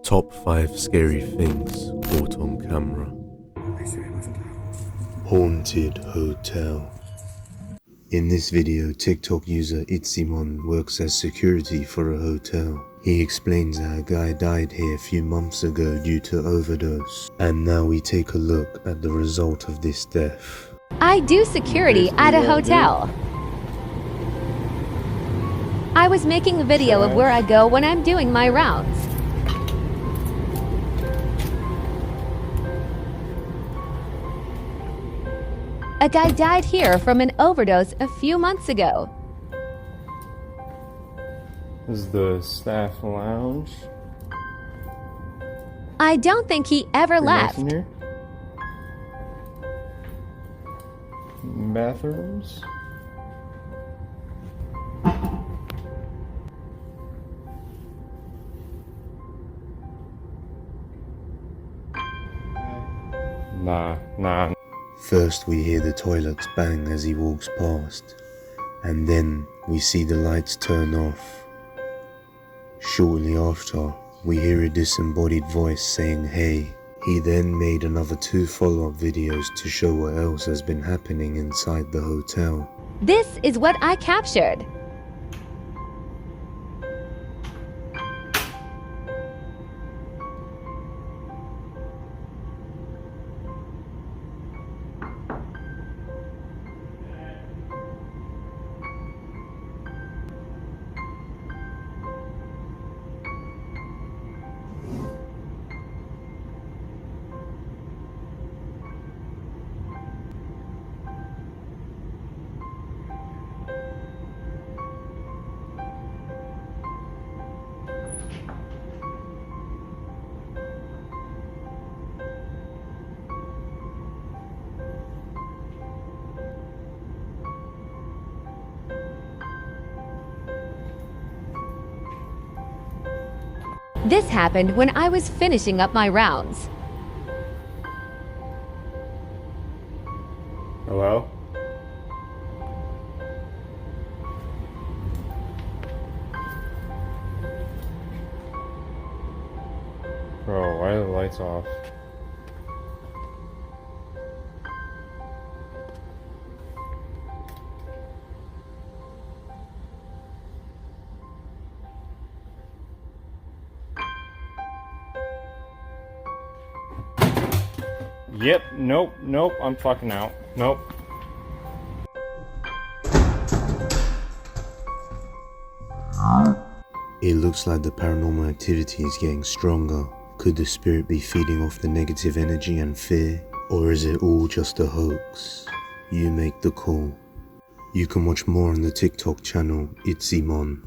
Top 5 scary things caught on camera. Haunted Hotel. In this video, TikTok user Itzimon works as security for a hotel. He explains that a guy died here a few months ago due to overdose. And now we take a look at the result of this death. I do security at a hotel. I was making a video of where I go when I'm doing my rounds. A guy died here from an overdose a few months ago. This is the staff lounge. I don't think he ever left. Nice in here. Bathrooms. Nah. First we hear the toilets bang as he walks past, and then we see the lights turn off. Shortly after, we hear a disembodied voice saying hey. He then made another 2 follow-up videos to show what else has been happening inside the hotel. This is what I captured. This happened when I was finishing up my rounds. Hello? Bro, why are the lights off? Yep, nope, I'm fucking out. Nope. It looks like the paranormal activity is getting stronger. Could the spirit be feeding off the negative energy and fear? Or is it all just a hoax? You make the call. You can watch more on the TikTok channel Itzimon.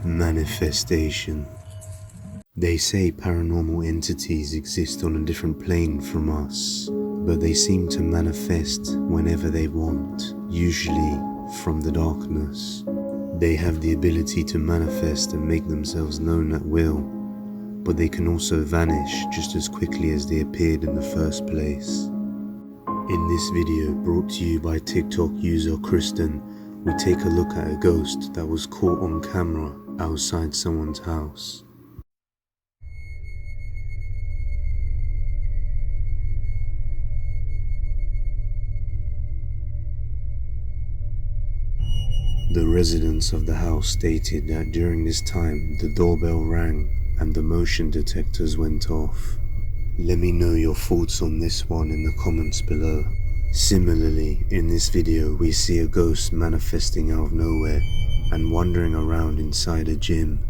Manifestation. They say paranormal entities exist on a different plane from us, but they seem to manifest whenever they want, usually from the darkness. They have the ability to manifest and make themselves known at will, but they can also vanish just as quickly as they appeared in the first place. In this video, brought to you by TikTok user Kristen, we take a look at a ghost that was caught on camera outside someone's house. The residents of the house stated that during this time the doorbell rang and the motion detectors went off. Let me know your thoughts on this one in the comments below. Similarly, in this video we see a ghost manifesting out of nowhere and wandering around inside a gym.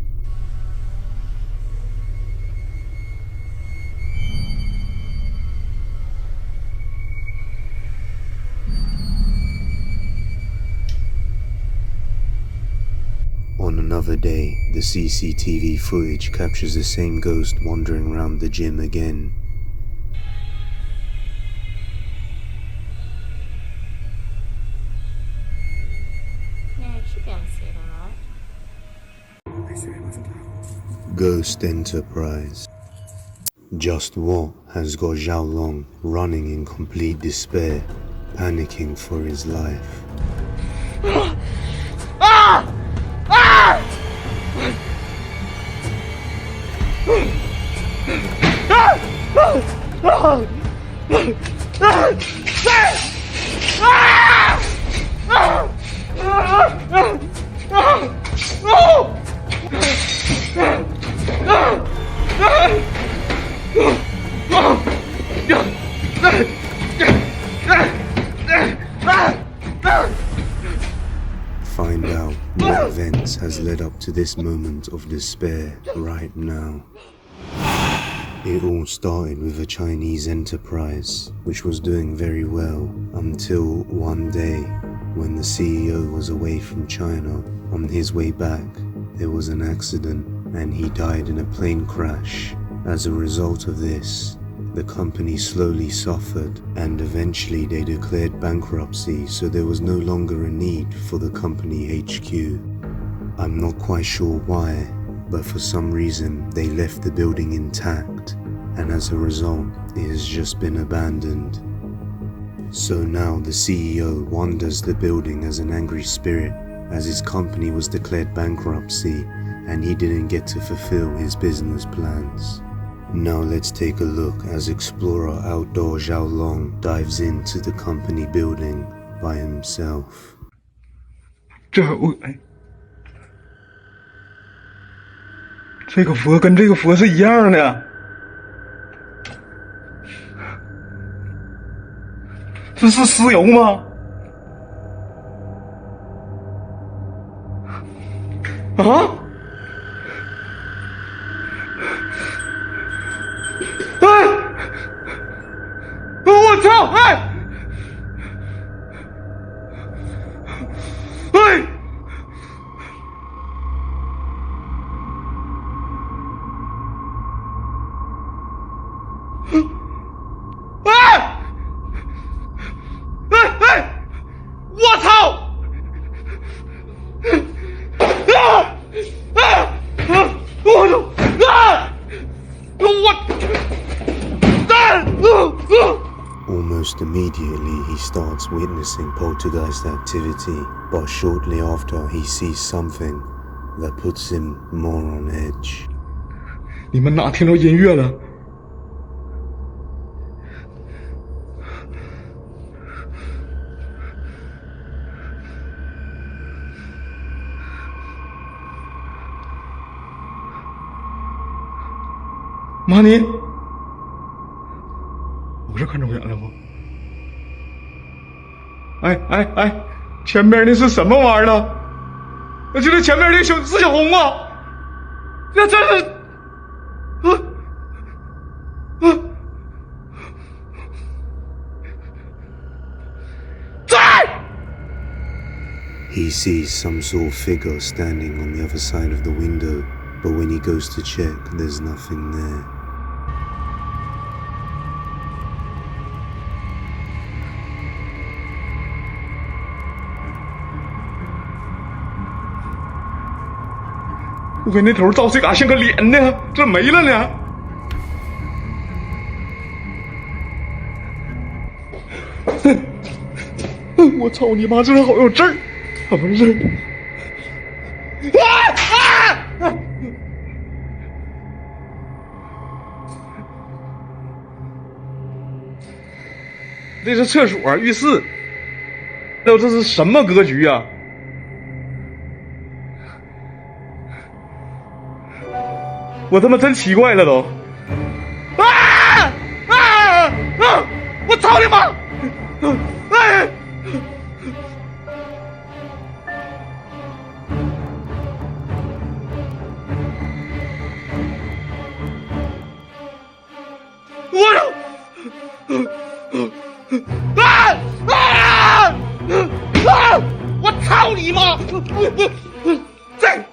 On another day, the CCTV footage captures the same ghost wandering around the gym again. Ghost Enterprise. Just what has got Zhao Long running in complete despair, panicking for his life? Find out what events has led up to this moment of despair right now. It all started with a Chinese enterprise which was doing very well until one day when the CEO was away from China. On his way back, there was an accident and he died in a plane crash. As a result of this, the company slowly suffered and eventually they declared bankruptcy, so there was no longer a need for the company HQ. I'm not quite sure why, but for some reason they left the building intact, and as a result it has just been abandoned. So now the CEO wanders the building as an angry spirit, as his company was declared bankruptcy and he didn't get to fulfill his business plans. Now let's take a look as explorer outdoor Zhao Long dives into the company building by himself. 这个佛跟这个佛是一样的，这是石油吗？啊！哎！我操！哎！哎！我操！Almost immediately he starts witnessing poltergeist activity, but shortly after he sees something that puts him more on edge. 你们哪听到音乐了？妈你，我是看着远了不？哎，前面那是什么玩意儿呢？我觉得前面那是小红吗？这是，He sees some sort of figure standing on the other side of the window, but when he goes to check, there's nothing there. 我给那头照这嘎像个脸呢，这没了呢。我操你妈，这人好有劲儿，啊不是。这是厕所、浴室，这是什么格局啊？我他妈真奇怪了都！我操你妈！哎！我操你妈！这！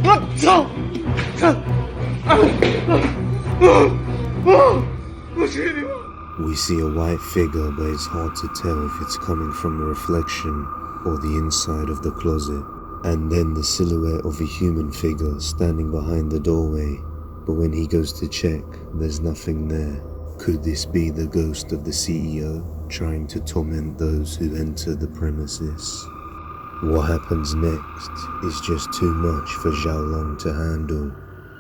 我操！我去你妈！ We see a white figure, but it's hard to tell if it's coming from a reflection or the inside of the closet. And then the silhouette of a human figure standing behind the doorway, but when he goes to check, there's nothing there. Could this be the ghost of the CEO, trying to torment those who enter the premises? What happens next is just too much for Zhao Long to handle.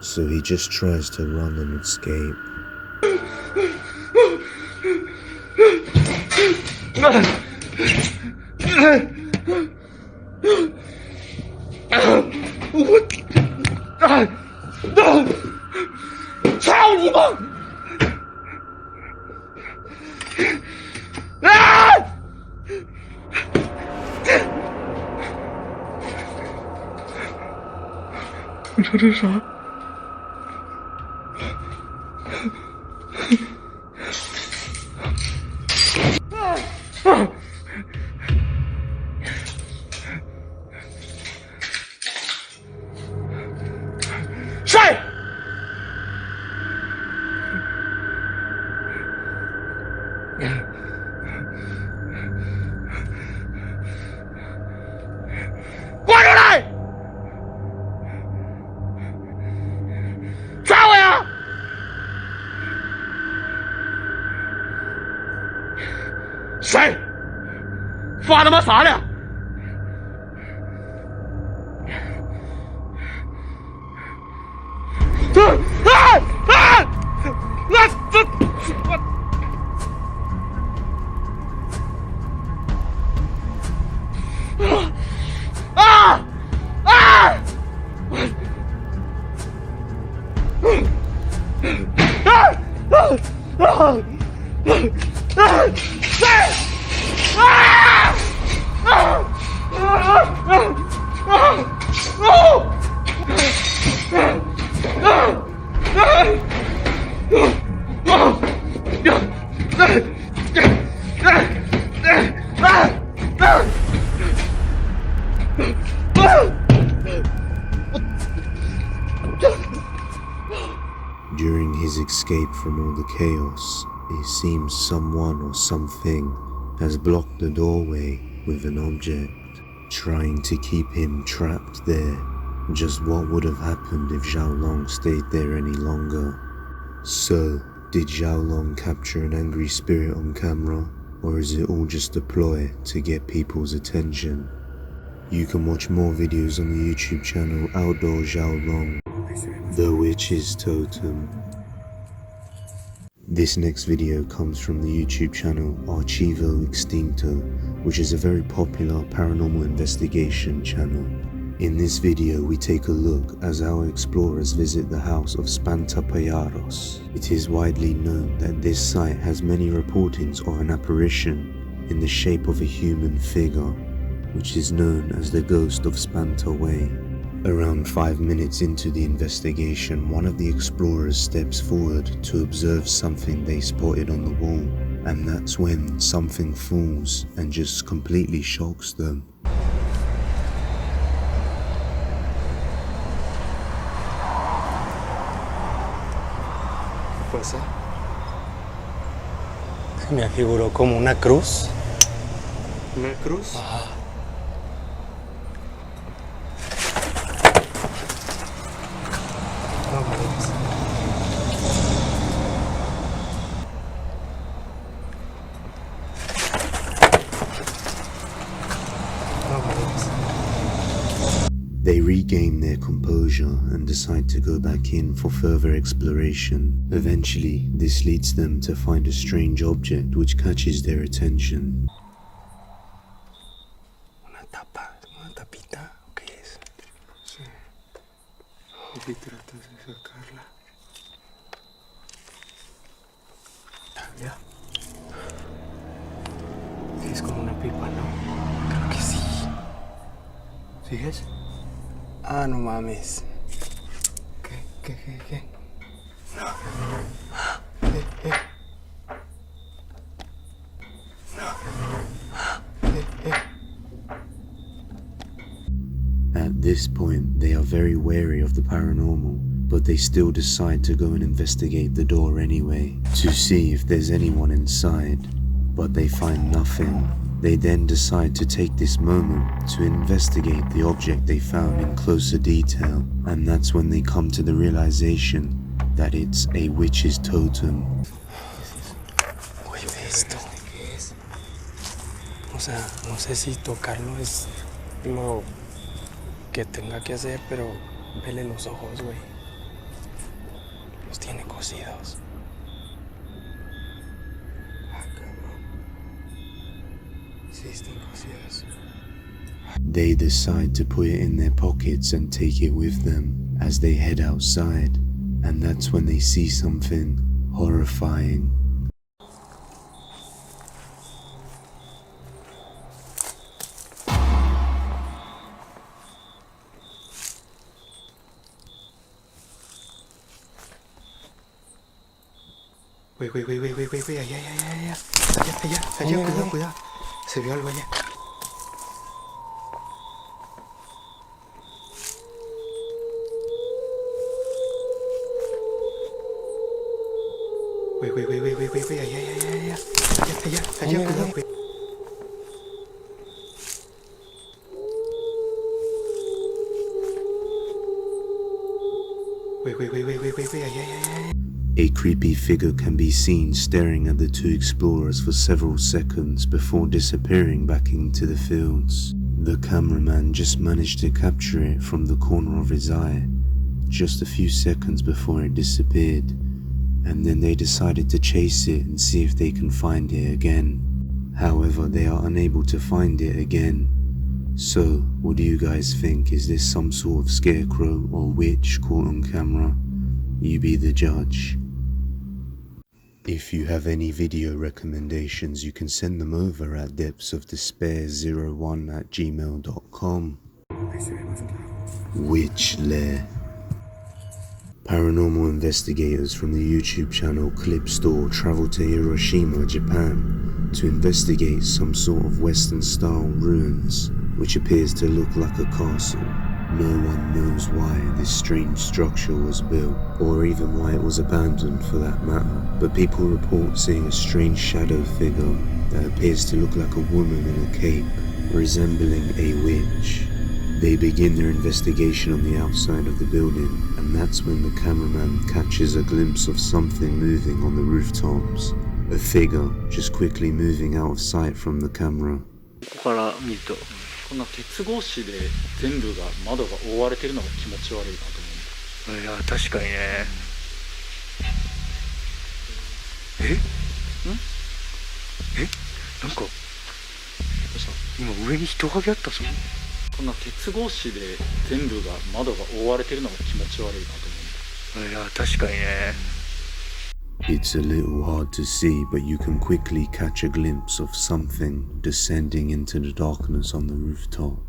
so he just tries to run and escape. Sai! 发他妈啥了？During his escape from all the chaos, it seems someone or something has blocked the doorway with an object, trying to keep him trapped there. Just what would have happened if Xiaolong stayed there any longer? So, did Xiaolong capture an angry spirit on camera, or is it all just a ploy to get people's attention? You can watch more videos on the YouTube channel Outdoor Xiaolong, The Witch's Totem. This next video comes from the YouTube channel Archivo Extinto, which is a very popular paranormal investigation channel. In this video we take a look as our explorers visit the house of SpantaWay. It is widely known that this site has many reportings of an apparition in the shape of a human figure, which is known as the ghost of SpantaWay. Around 5 minutes into the investigation, one of the explorers steps forward to observe something they spotted on the wall, and that's when something falls and just completely shocks them. ¿Qué pasa? Me afiguró como una cruz. ¿Una cruz? Ajá. No mames. No mames. They regain their composure and decide to go back in for further exploration. Eventually, this leads them to find a strange object which catches their attention. Una tapa, una tapita, ¿o qué es? Sí. Y tratas de sacarla. ¿Ya? Sí, es como una pipa, ¿no? Creo que sí. ¿Sigues? Ah, no mames. ¿Qué? No. No. At this point, they are very wary of the paranormal, but they still decide to go and investigate the door anyway, to see if there's anyone inside, but they find nothing. They then decide to take this moment to investigate the object they found in closer detail, and that's when they come to the realization that it's a witch's totem. Oye, esto. O sea, no sé si tocarlo es lo que tenga que hacer, pero vele los ojos, güey. Los tiene cosidos. Ah, cabrón. Sí, están cosidos. They decide to put it in their pockets and take it with them as they head outside, and that's when they see something horrifying. Güey, allá. Allá, cuidado. Se vio algo allá. Güey, allá, cuidado, güey. Güey, allá. A creepy figure can be seen staring at the two explorers for several seconds before disappearing back into the fields. The cameraman just managed to capture it from the corner of his eye, just a few seconds before it disappeared, and then they decided to chase it and see if they can find it again. However, they are unable to find it again. So, what do you guys think? Is this some sort of scarecrow or witch caught on camera? You be the judge. If you have any video recommendations, you can send them over at depthsofdespair01@gmail.com. Witch Lair. Paranormal investigators from the YouTube channel Clip Store traveled to Hiroshima, Japan, to investigate some sort of Western-style ruins, which appears to look like a castle. No one knows why this strange structure was built, or even why it was abandoned for that matter, but people report seeing a strange shadow figure that appears to look like a woman in a cape, resembling a witch. They begin their investigation on the outside of the building, and that's when the cameraman catches a glimpse of something moving on the rooftops. A figure just quickly moving out of sight from the camera. ここから見るとこんな鉄格子で全部が窓が覆われてるのが気持ち悪いなと思う。いや確かにね。なんか今上に人影あったぞ。こんな鉄格子で全部が窓が覆われてるのが気持ち悪いなと思う。いや確かにね。It's a little hard to see, but you can quickly catch a glimpse of something descending into the darkness on the rooftop.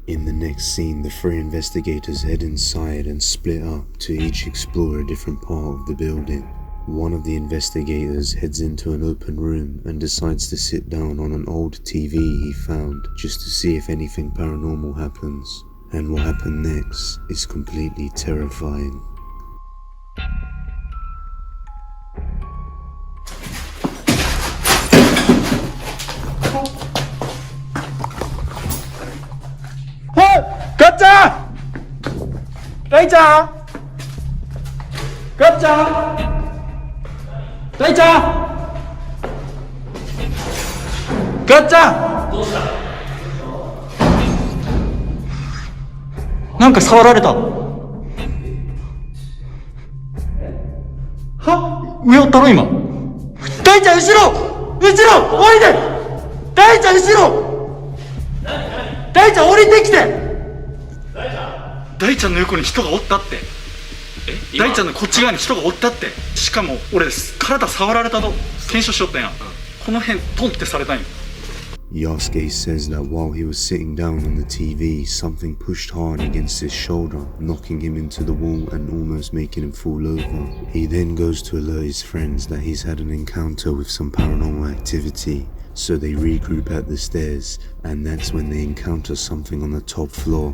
In the next scene, the three investigators head inside and split up to each explore a different part of the building. One of the investigators heads into an open room and decides to sit down on an old TV he found just to see if anything paranormal happens. And what happened next is completely terrifying. 가짜! 라이자! 가짜! 라이자! 가짜! なんか触られた。は？上おったろ今。大ちゃん後ろ！後ろ！降りて！大ちゃん後ろ！大ちゃん降りてきて！大ちゃんの横に人がおったって。大ちゃんのこっち側に人がおったって。しかも俺体触られたと検証しよったんや。この辺トンってされたんよ。Yasuke says that while he was sitting down on the TV, something pushed hard against his shoulder, knocking him into the wall and almost making him fall over. He then goes to alert his friends that he's had an encounter with some paranormal activity, so they regroup at the stairs, and that's when they encounter something on the top floor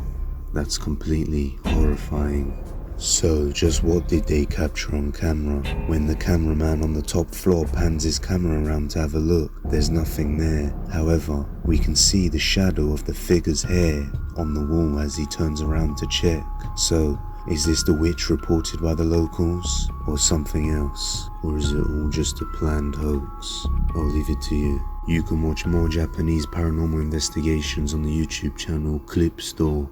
that's completely horrifying. So, just what did they capture on camera? When the cameraman on the top floor pans his camera around to have a look, there's nothing there. However, we can see the shadow of the figure's hair on the wall as he turns around to check. So, is this the witch reported by the locals? Or something else? Or is it all just a planned hoax? I'll leave it to you. You can watch more Japanese paranormal investigations on the YouTube channel Clip Store.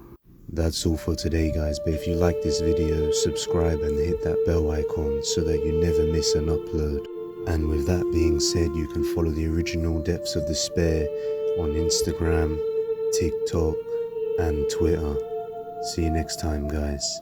That's all for today, guys, but if you like this video, subscribe and hit that bell icon so that you never miss an upload. And with that being said, you can follow the original Depths of Despair on Instagram, TikTok and Twitter. See you next time, guys.